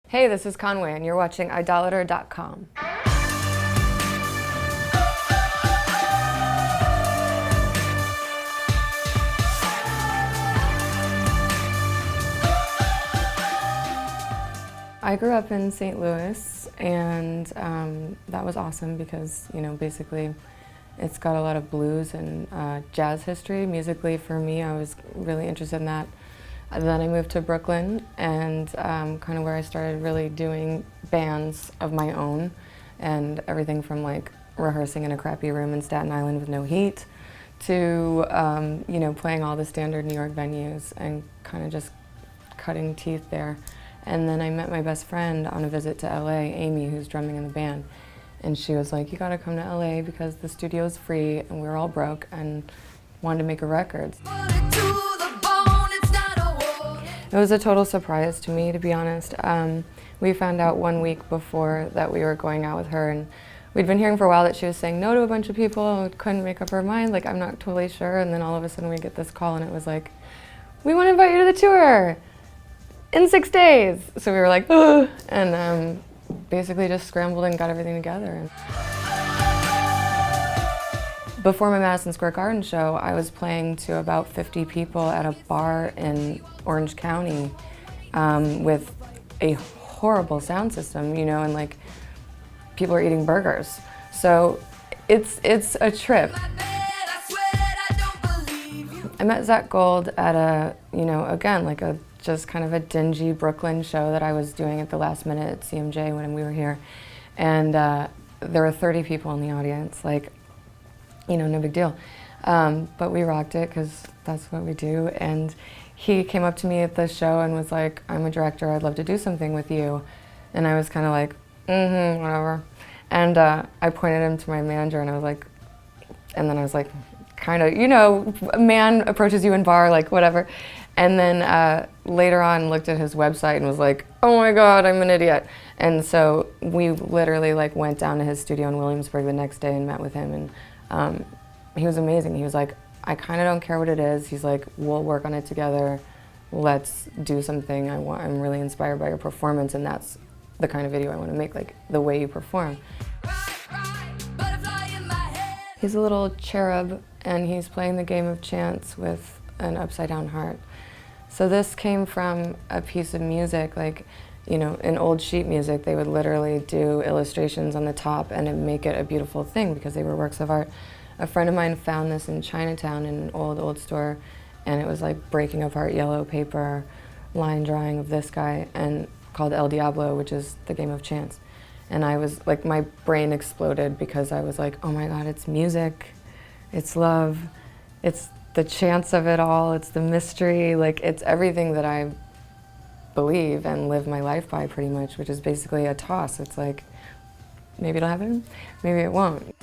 Hey, this is Conway, and you're watching Idolator.com. I grew up in St. Louis, and that was awesome because, basically it's got a lot of blues and jazz history. Musically, for me, I was really interested in that. Then I moved to Brooklyn, and kind of where I started really doing bands of my own, and everything from like rehearsing in a crappy room in Staten Island with no heat to playing all the standard New York venues and kind of just cutting teeth there. And then I met my best friend on a visit to LA, Amy, who's drumming in the band, and she was like, "You gotta come to LA because the studio's free and we're all broke and wanted to make a record." It was a total surprise to me, to be honest. We found out 1 week before that we were going out with her, and we'd been hearing for a while that she was saying no to a bunch of people, couldn't make up her mind, like, I'm not totally sure, and then all of a sudden we get this call and it was like, "We want to invite you to the tour in 6 days." So we were like, ugh, and basically just scrambled and got everything together. Before my Madison Square Garden show, I was playing to about 50 people at a bar in Orange County with a horrible sound system, and like people are eating burgers. So it's a trip. I met Zach Gold at again, like just kind of a dingy Brooklyn show that I was doing at the last minute at CMJ when we were here. And there were 30 people in the audience, like, no big deal. But we rocked it because that's what we do. And he came up to me at the show and was like, "I'm a director, I'd love to do something with you." And I was kind of like, whatever. And I pointed him to my manager and I was like, kind of, a man approaches you in bar, like whatever. And then later on looked at his website and was like, "Oh my God, I'm an idiot." And so we literally like went down to his studio in Williamsburg the next day and met with him, and he was amazing. He was like, "I kind of don't care what it is." He's like, "We'll work on it together. Let's do something. I'm really inspired by your performance, and that's the kind of video I want to make, like the way you perform." He's a little cherub, and he's playing the game of chance with an upside down heart. So this came from a piece of music, like, in old sheet music, they would literally do illustrations on the top and it'd make it a beautiful thing because they were works of art. A friend of mine found this in Chinatown in an old store, and it was like breaking apart yellow paper line drawing of this guy, and called El Diablo, which is the game of chance. And I was like, my brain exploded because I was like, oh my God, it's music, it's love, it's the chance of it all, it's the mystery, like it's everything that I believe and live my life by pretty much, which is basically a toss. It's like, maybe it'll happen, maybe it won't.